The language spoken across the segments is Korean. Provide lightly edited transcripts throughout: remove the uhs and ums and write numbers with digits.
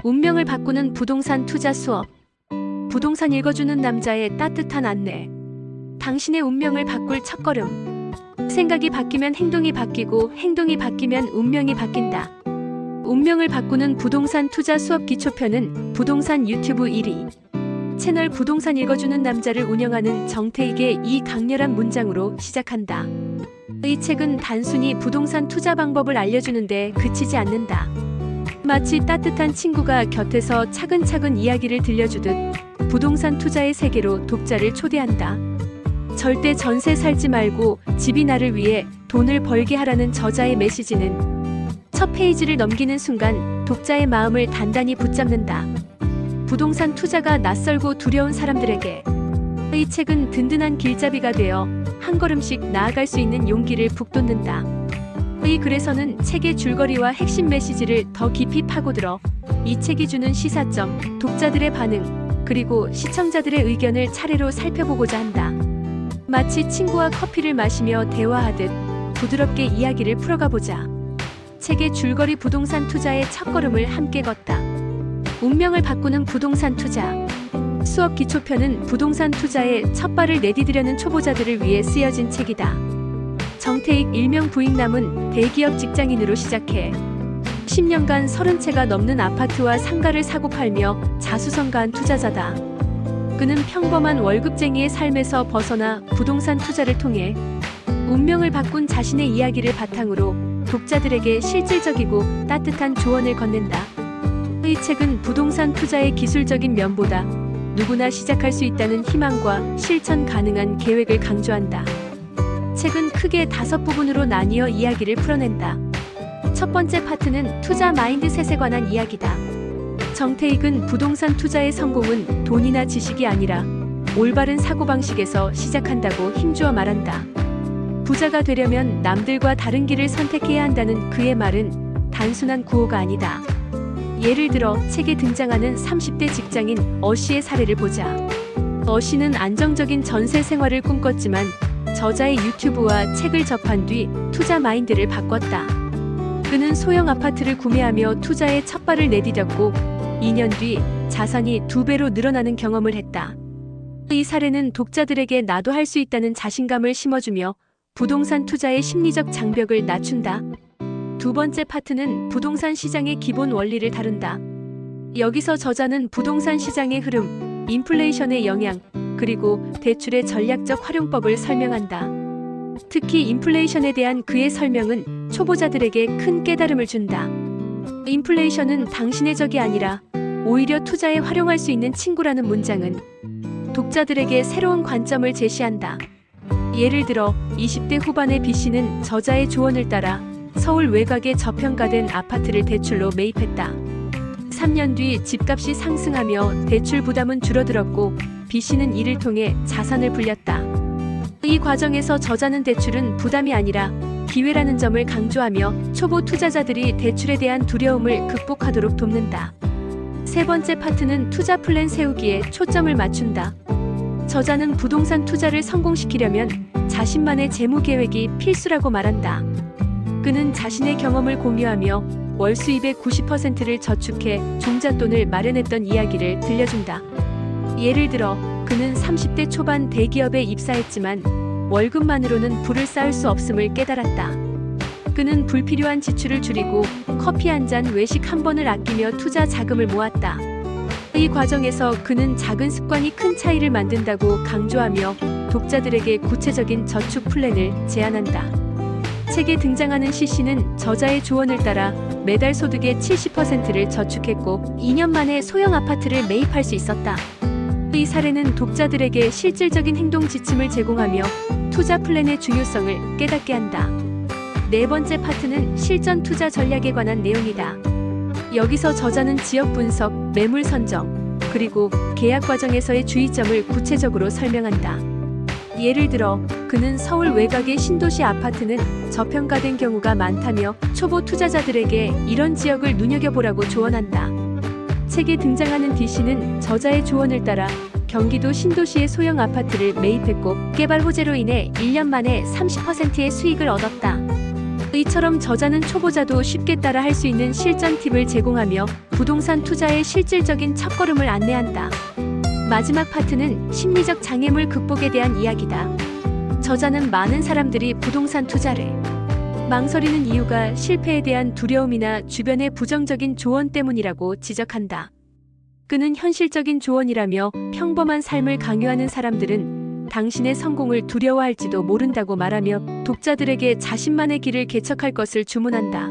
운명을 바꾸는 부동산 투자 수업. 부동산 읽어주는 남자의 따뜻한 안내. 당신의 운명을 바꿀 첫걸음. 생각이 바뀌면 행동이 바뀌고 행동이 바뀌면 운명이 바뀐다. 운명을 바꾸는 부동산 투자 수업 기초편은 부동산 유튜브 1위 채널 부동산 읽어주는 남자를 운영하는 정태익의 이 강렬한 문장으로 시작한다. 이 책은 단순히 부동산 투자 방법을 알려주는데 그치지 않는다. 마치 따뜻한 친구가 곁에서 차근차근 이야기를 들려주듯 부동산 투자의 세계로 독자를 초대한다. 절대 전세 살지 말고 집이 나를 위해 돈을 벌게 하라는 저자의 메시지는 첫 페이지를 넘기는 순간 독자의 마음을 단단히 붙잡는다. 부동산 투자가 낯설고 두려운 사람들에게 이 책은 든든한 길잡이가 되어 한 걸음씩 나아갈 수 있는 용기를 북돋는다. 이 글에서는 책의 줄거리와 핵심 메시지를 더 깊이 파고들어 이 책이 주는 시사점, 독자들의 반응, 그리고 시청자들의 의견을 차례로 살펴보고자 한다. 마치 친구와 커피를 마시며 대화하듯 부드럽게 이야기를 풀어가보자. 책의 줄거리 부동산 투자의 첫걸음을 함께 걷다. 운명을 바꾸는 부동산 투자. 수업 기초편은 부동산 투자에 첫 발을 내디디려는 초보자들을 위해 쓰여진 책이다. 정태익 일명 부익남은 대기업 직장인으로 시작해 10년간 30채가 넘는 아파트와 상가를 사고 팔며 자수성가한 투자자다. 그는 평범한 월급쟁이의 삶에서 벗어나 부동산 투자를 통해 운명을 바꾼 자신의 이야기를 바탕으로 독자들에게 실질적이고 따뜻한 조언을 건넨다. 이 책은 부동산 투자의 기술적인 면보다 누구나 시작할 수 있다는 희망과 실천 가능한 계획을 강조한다. 책은 크게 5부분으로 나뉘어 이야기를 풀어낸다. 첫 번째 파트는 투자 마인드셋에 관한 이야기다. 정태익은 부동산 투자의 성공은 돈이나 지식이 아니라 올바른 사고방식에서 시작한다고 힘주어 말한다. 부자가 되려면 남들과 다른 길을 선택해야 한다는 그의 말은 단순한 구호가 아니다. 예를 들어 책에 등장하는 30대 직장인 어씨의 사례를 보자. 어씨는 안정적인 전세 생활을 꿈꿨지만 저자의 유튜브와 책을 접한 뒤 투자 마인드를 바꿨다. 그는 소형 아파트를 구매하며 투자에 첫 발을 내디뎠고 2년 뒤 자산이 2배로 늘어나는 경험을 했다. 이 사례는 독자들에게 나도 할 수 있다는 자신감을 심어주며 부동산 투자의 심리적 장벽을 낮춘다. 두 번째 파트는 부동산 시장의 기본 원리를 다룬다. 여기서 저자는 부동산 시장의 흐름, 인플레이션의 영향, 그리고 대출의 전략적 활용법을 설명한다. 특히 인플레이션에 대한 그의 설명은 초보자들에게 큰 깨달음을 준다. 인플레이션은 당신의 적이 아니라 오히려 투자에 활용할 수 있는 친구라는 문장은 독자들에게 새로운 관점을 제시한다. 예를 들어 20대 후반의 B씨는 저자의 조언을 따라 서울 외곽의 저평가된 아파트를 대출로 매입했다. 3년 뒤 집값이 상승하며 대출 부담은 줄어들었고 B씨는 이를 통해 자산을 불렸다. 이 과정에서 저자는 대출은 부담이 아니라 기회라는 점을 강조하며 초보 투자자들이 대출에 대한 두려움을 극복하도록 돕는다. 세 번째 파트는 투자 플랜 세우기에 초점을 맞춘다. 저자는 부동산 투자를 성공시키려면 자신만의 재무 계획이 필수라고 말한다. 그는 자신의 경험을 공유하며 월 수입의 90%를 저축해 종잣돈을 마련했던 이야기를 들려준다. 예를 들어 그는 30대 초반 대기업에 입사했지만 월급만으로는 부를 쌓을 수 없음을 깨달았다. 그는 불필요한 지출을 줄이고 커피 한 잔, 외식 한 번을 아끼며 투자 자금을 모았다. 이 과정에서 그는 작은 습관이 큰 차이를 만든다고 강조하며 독자들에게 구체적인 저축 플랜을 제안한다. 책에 등장하는 C씨는 저자의 조언을 따라 매달 소득의 70%를 저축했고 2년 만에 소형 아파트를 매입할 수 있었다. 이 사례는 독자들에게 실질적인 행동 지침을 제공하며 투자 플랜의 중요성을 깨닫게 한다. 네 번째 파트는 실전 투자 전략에 관한 내용이다. 여기서 저자는 지역 분석, 매물 선정, 그리고 계약 과정에서의 주의점을 구체적으로 설명한다. 예를 들어 그는 서울 외곽의 신도시 아파트는 저평가된 경우가 많다며 초보 투자자들에게 이런 지역을 눈여겨보라고 조언한다. 책에 등장하는 D씨는 저자의 조언을 따라 경기도 신도시의 소형 아파트를 매입했고 개발 호재로 인해 1년 만에 30%의 수익을 얻었다. 이처럼 저자는 초보자도 쉽게 따라 할 수 있는 실전 팁을 제공하며 부동산 투자의 실질적인 첫걸음을 안내한다. 마지막 파트는 심리적 장애물 극복에 대한 이야기다. 저자는 많은 사람들이 부동산 투자를 망설이는 이유가 실패에 대한 두려움이나 주변의 부정적인 조언 때문이라고 지적한다. 그는 현실적인 조언이라며 평범한 삶을 강요하는 사람들은 당신의 성공을 두려워할지도 모른다고 말하며 독자들에게 자신만의 길을 개척할 것을 주문한다.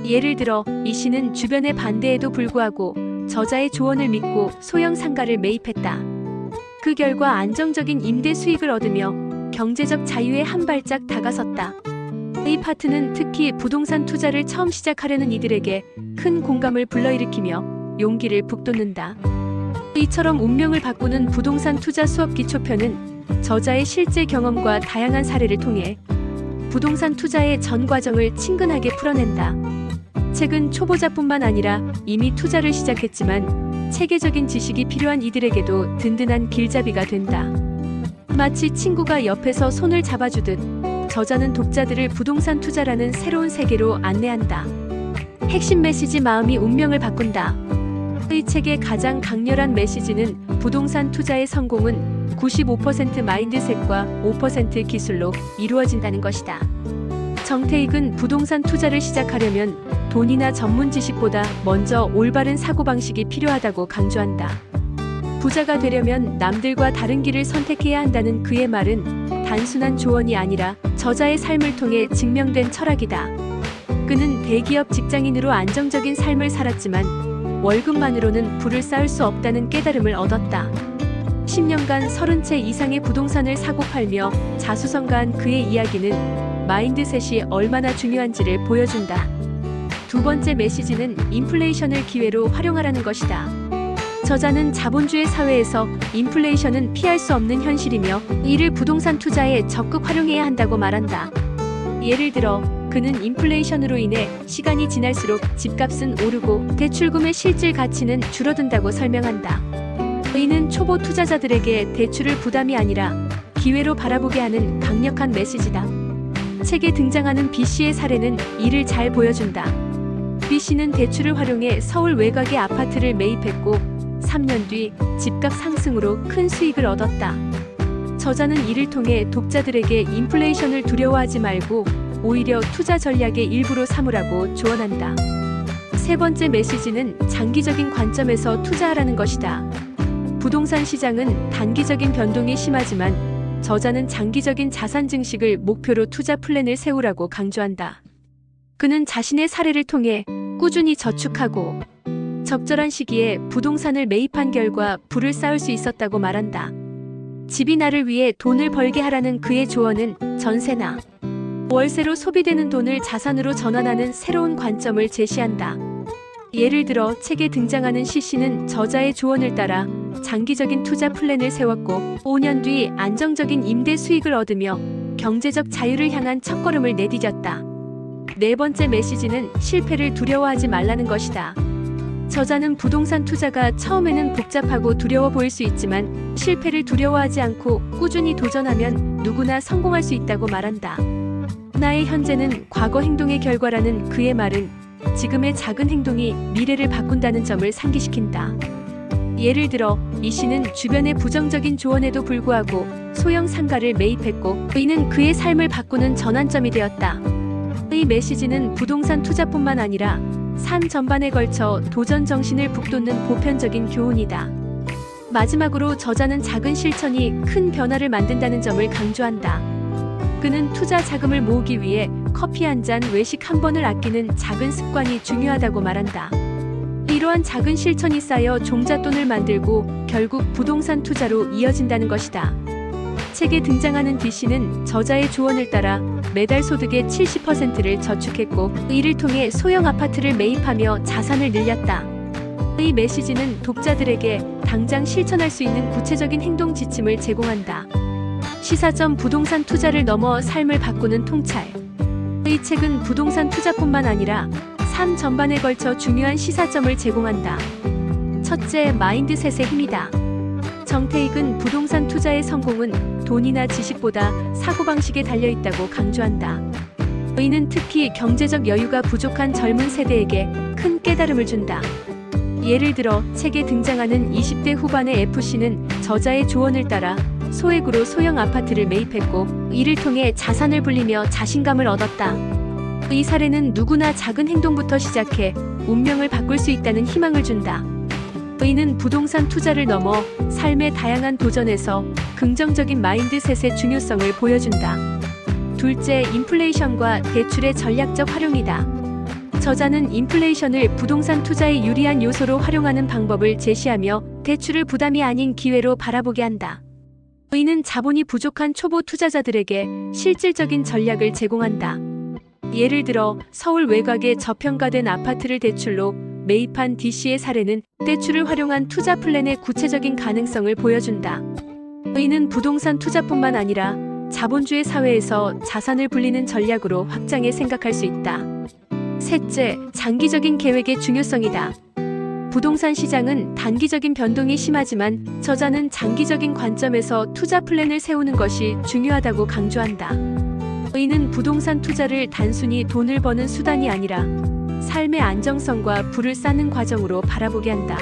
예를 들어 이 씨는 주변의 반대에도 불구하고 저자의 조언을 믿고 소형 상가를 매입했다. 그 결과 안정적인 임대 수익을 얻으며 경제적 자유에 한 발짝 다가섰다. 이 파트는 특히 부동산 투자를 처음 시작하려는 이들에게 큰 공감을 불러일으키며 용기를 북돋는다. 이처럼 운명을 바꾸는 부동산 투자 수업 기초편은 저자의 실제 경험과 다양한 사례를 통해 부동산 투자의 전 과정을 친근하게 풀어낸다. 책은 초보자뿐만 아니라 이미 투자를 시작했지만 체계적인 지식이 필요한 이들에게도 든든한 길잡이가 된다. 마치 친구가 옆에서 손을 잡아주듯 저자는 독자들을 부동산 투자라는 새로운 세계로 안내한다. 핵심 메시지: 마음이 운명을 바꾼다. 이 책의 가장 강렬한 메시지는 부동산 투자의 성공은 95% 마인드셋과 5% 기술로 이루어진다는 것이다. 정태익은 부동산 투자를 시작하려면 돈이나 전문 지식보다 먼저 올바른 사고방식이 필요하다고 강조한다. 부자가 되려면 남들과 다른 길을 선택해야 한다는 그의 말은 단순한 조언이 아니라 저자의 삶을 통해 증명된 철학이다. 그는 대기업 직장인으로 안정적인 삶을 살았지만 월급만으로는 부를 쌓을 수 없다는 깨달음을 얻었다. 10년간 30채 이상의 부동산을 사고 팔며 자수성가한 그의 이야기는 마인드셋이 얼마나 중요한지를 보여준다. 두 번째 메시지는 인플레이션을 기회로 활용하라는 것이다. 저자는 자본주의 사회에서 인플레이션은 피할 수 없는 현실이며 이를 부동산 투자에 적극 활용해야 한다고 말한다. 예를 들어 그는 인플레이션으로 인해 시간이 지날수록 집값은 오르고 대출금의 실질 가치는 줄어든다고 설명한다. 이는 초보 투자자들에게 대출을 부담이 아니라 기회로 바라보게 하는 강력한 메시지다. 책에 등장하는 B씨의 사례는 이를 잘 보여준다. B씨는 대출을 활용해 서울 외곽의 아파트를 매입했고 3년 뒤 집값 상승으로 큰 수익을 얻었다. 저자는 이를 통해 독자들에게 인플레이션을 두려워하지 말고 오히려 투자 전략의 일부로 삼으라고 조언한다. 세 번째 메시지는 장기적인 관점에서 투자하라는 것이다. 부동산 시장은 단기적인 변동이 심하지만 저자는 장기적인 자산 증식을 목표로 투자 플랜을 세우라고 강조한다. 그는 자신의 사례를 통해 꾸준히 저축하고 적절한 시기에 부동산을 매입한 결과 부를 쌓을 수 있었다고 말한다. 집이 나를 위해 돈을 벌게 하라는 그의 조언은 전세나 월세로 소비되는 돈을 자산으로 전환하는 새로운 관점을 제시한다. 예를 들어 책에 등장하는 C씨는 저자의 조언을 따라 장기적인 투자 플랜을 세웠고 5년 뒤 안정적인 임대 수익을 얻으며 경제적 자유를 향한 첫걸음을 내디뎠다. 네 번째 메시지는 실패를 두려워하지 말라는 것이다. 저자는 부동산 투자가 처음에는 복잡하고 두려워 보일 수 있지만 실패를 두려워하지 않고 꾸준히 도전하면 누구나 성공할 수 있다고 말한다. 나의 현재는 과거 행동의 결과라는 그의 말은 지금의 작은 행동이 미래를 바꾼다는 점을 상기시킨다. 예를 들어 이 씨는 주변의 부정적인 조언에도 불구하고 소형 상가를 매입했고 이는 그의 삶을 바꾸는 전환점이 되었다. 이 메시지는 부동산 투자뿐만 아니라 삶 전반에 걸쳐 도전 정신을 북돋는 보편적인 교훈이다. 마지막으로 저자는 작은 실천이 큰 변화를 만든다는 점을 강조한다. 그는 투자 자금을 모으기 위해 커피 한 잔, 외식 한 번을 아끼는 작은 습관이 중요하다고 말한다. 이러한 작은 실천이 쌓여 종잣돈을 만들고 결국 부동산 투자로 이어진다는 것이다. 책에 등장하는 D씨는 저자의 조언을 따라 매달 소득의 70%를 저축했고 이를 통해 소형 아파트를 매입하며 자산을 늘렸다. 이 메시지는 독자들에게 당장 실천할 수 있는 구체적인 행동 지침을 제공한다. 시사점: 부동산 투자를 넘어 삶을 바꾸는 통찰. 이 책은 부동산 투자뿐만 아니라 삶 전반에 걸쳐 중요한 시사점을 제공한다. 첫째, 마인드셋의 힘이다. 정태익은 부동산 투자의 성공은 돈이나 지식보다 사고방식에 달려있다고 강조한다. 이는 특히 경제적 여유가 부족한 젊은 세대에게 큰 깨달음을 준다. 예를 들어 책에 등장하는 20대 후반의 FC는 저자의 조언을 따라 소액으로 소형 아파트를 매입했고 이를 통해 자산을 불리며 자신감을 얻었다. 이 사례는 누구나 작은 행동부터 시작해 운명을 바꿀 수 있다는 희망을 준다. 이는 부동산 투자를 넘어 삶의 다양한 도전에서 긍정적인 마인드셋의 중요성을 보여준다. 둘째, 인플레이션과 대출의 전략적 활용이다. 저자는 인플레이션을 부동산 투자의 유리한 요소로 활용하는 방법을 제시하며 대출을 부담이 아닌 기회로 바라보게 한다. 이는 자본이 부족한 초보 투자자들에게 실질적인 전략을 제공한다. 예를 들어 서울 외곽의 저평가된 아파트를 대출로 매입한 D씨의 사례는 대출을 활용한 투자 플랜의 구체적인 가능성을 보여준다. 이는 부동산 투자뿐만 아니라 자본주의 사회에서 자산을 불리는 전략으로 확장해 생각할 수 있다. 셋째, 장기적인 계획의 중요성이다. 부동산 시장은 단기적인 변동이 심하지만 저자는 장기적인 관점에서 투자 플랜을 세우는 것이 중요하다고 강조한다. 이는 부동산 투자를 단순히 돈을 버는 수단이 아니라 삶의 안정성과 부를 쌓는 과정으로 바라보게 한다.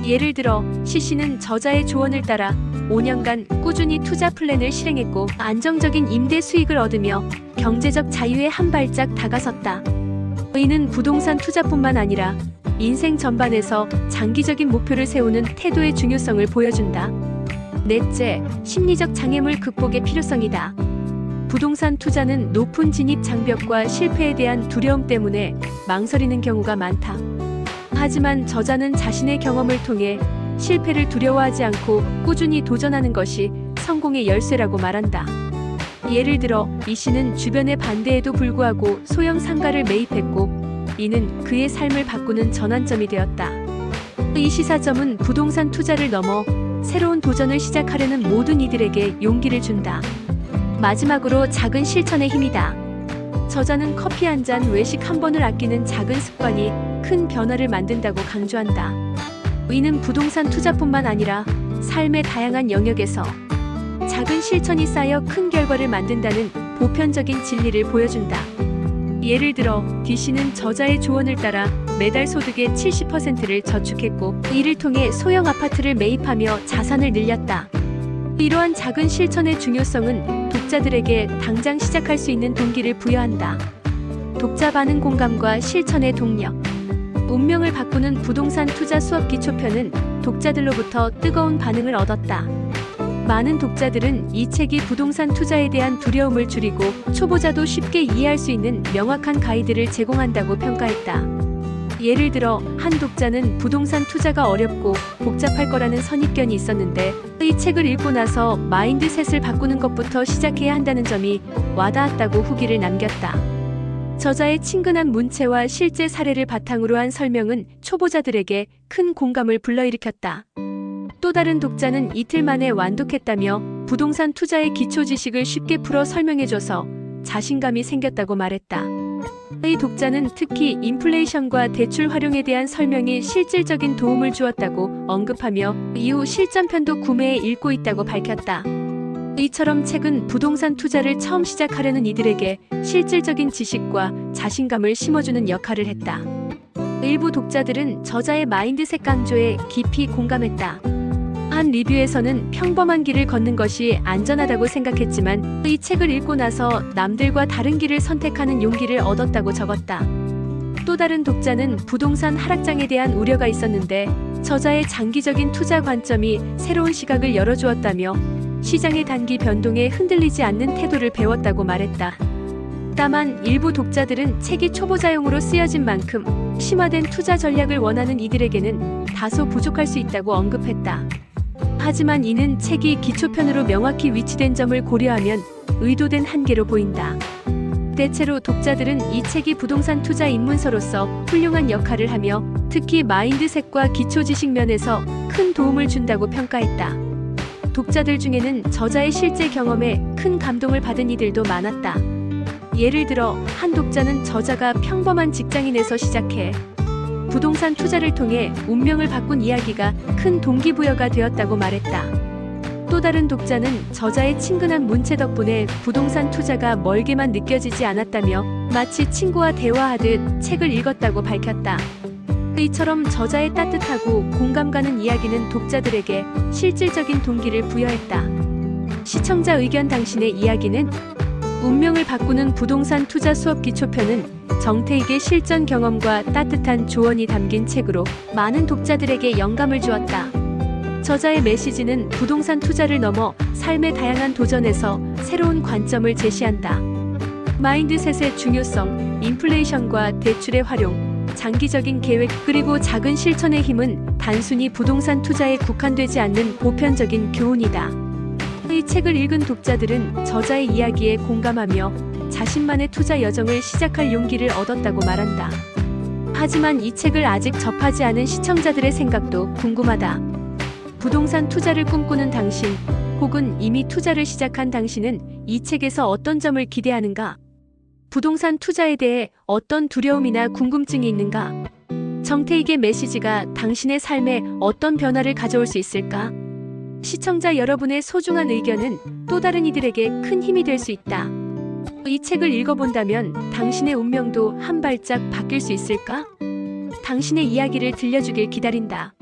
예를 들어 C씨는 저자의 조언을 따라 5년간 꾸준히 투자 플랜을 실행했고 안정적인 임대 수익을 얻으며 경제적 자유에 한 발짝 다가섰다. 이는 부동산 투자뿐만 아니라 인생 전반에서 장기적인 목표를 세우는 태도의 중요성을 보여준다. 넷째, 심리적 장애물 극복의 필요성이다. 부동산 투자는 높은 진입 장벽과 실패에 대한 두려움 때문에 망설이는 경우가 많다. 하지만 저자는 자신의 경험을 통해 실패를 두려워하지 않고 꾸준히 도전하는 것이 성공의 열쇠라고 말한다. 예를 들어 E씨는 주변의 반대에도 불구하고 소형 상가를 매입했고 이는 그의 삶을 바꾸는 전환점이 되었다. 이 시사점은 부동산 투자를 넘어 새로운 도전을 시작하려는 모든 이들에게 용기를 준다. 마지막으로 작은 실천의 힘이다. 저자는 커피 한 잔, 외식 한 번을 아끼는 작은 습관이 큰 변화를 만든다고 강조한다. 이는 부동산 투자뿐만 아니라 삶의 다양한 영역에서 작은 실천이 쌓여 큰 결과를 만든다는 보편적인 진리를 보여준다. 예를 들어 D씨는 저자의 조언을 따라 매달 소득의 70%를 저축했고 이를 통해 소형 아파트를 매입하며 자산을 늘렸다. 이러한 작은 실천의 중요성은 독자들에게 당장 시작할 수 있는 동기를 부여한다. 독자 반응 공감과 실천의 동력. 운명을 바꾸는 부동산 투자 수업 기초편은 독자들로부터 뜨거운 반응을 얻었다. 많은 독자들은 이 책이 부동산 투자에 대한 두려움을 줄이고 초보자도 쉽게 이해할 수 있는 명확한 가이드를 제공한다고 평가했다. 예를 들어 한 독자는 부동산 투자가 어렵고 복잡할 거라는 선입견이 있었는데 이 책을 읽고 나서 마인드셋을 바꾸는 것부터 시작해야 한다는 점이 와닿았다고 후기를 남겼다. 저자의 친근한 문체와 실제 사례를 바탕으로 한 설명은 초보자들에게 큰 공감을 불러일으켰다. 또 다른 독자는 이틀 만에 완독했다며 부동산 투자의 기초 지식을 쉽게 풀어 설명해줘서 자신감이 생겼다고 말했다. 이 독자는 특히 인플레이션과 대출 활용에 대한 설명이 실질적인 도움을 주었다고 언급하며 이후 실전편도 구매해 읽고 있다고 밝혔다. 이처럼 책은 부동산 투자를 처음 시작하려는 이들에게 실질적인 지식과 자신감을 심어주는 역할을 했다. 일부 독자들은 저자의 마인드셋 강조에 깊이 공감했다. 한 리뷰에서는 평범한 길을 걷는 것이 안전하다고 생각했지만 이 책을 읽고 나서 남들과 다른 길을 선택하는 용기를 얻었다고 적었다. 또 다른 독자는 부동산 하락장에 대한 우려가 있었는데 저자의 장기적인 투자 관점이 새로운 시각을 열어주었다며 시장의 단기 변동에 흔들리지 않는 태도를 배웠다고 말했다. 다만 일부 독자들은 책이 초보자용으로 쓰여진 만큼 심화된 투자 전략을 원하는 이들에게는 다소 부족할 수 있다고 언급했다. 하지만 이는 책이 기초편으로 명확히 위치된 점을 고려하면 의도된 한계로 보인다. 대체로 독자들은 이 책이 부동산 투자 입문서로서 훌륭한 역할을 하며 특히 마인드셋과 기초 지식 면에서 큰 도움을 준다고 평가했다. 독자들 중에는 저자의 실제 경험에 큰 감동을 받은 이들도 많았다. 예를 들어 한 독자는 저자가 평범한 직장인에서 시작해 부동산 투자를 통해 운명을 바꾼 이야기가 큰 동기부여가 되었다고 말했다. 또 다른 독자는 저자의 친근한 문체 덕분에 부동산 투자가 멀게만 느껴지지 않았다며 마치 친구와 대화하듯 책을 읽었다고 밝혔다. 이처럼 저자의 따뜻하고 공감 가는 이야기는 독자들에게 실질적인 동기를 부여했다. 시청자 의견 당신의 이야기는 운명을 바꾸는 부동산 투자 수업 기초편은 정태익의 실전 경험과 따뜻한 조언이 담긴 책으로 많은 독자들에게 영감을 주었다. 저자의 메시지는 부동산 투자를 넘어 삶의 다양한 도전에서 새로운 관점을 제시한다. 마인드셋의 중요성, 인플레이션과 대출의 활용, 장기적인 계획 그리고 작은 실천의 힘은 단순히 부동산 투자에 국한되지 않는 보편적인 교훈이다. 이 책을 읽은 독자들은 저자의 이야기에 공감하며 자신만의 투자 여정을 시작할 용기를 얻었다고 말한다. 하지만 이 책을 아직 접하지 않은 시청자들의 생각도 궁금하다. 부동산 투자를 꿈꾸는 당신, 혹은 이미 투자를 시작한 당신은 이 책에서 어떤 점을 기대하는가? 부동산 투자에 대해 어떤 두려움이나 궁금증이 있는가? 정태익의 메시지가 당신의 삶에 어떤 변화를 가져올 수 있을까? 시청자 여러분의 소중한 의견은 또 다른 이들에게 큰 힘이 될 수 있다. 이 책을 읽어본다면 당신의 운명도 한 발짝 바뀔 수 있을까? 당신의 이야기를 들려주길 기다린다.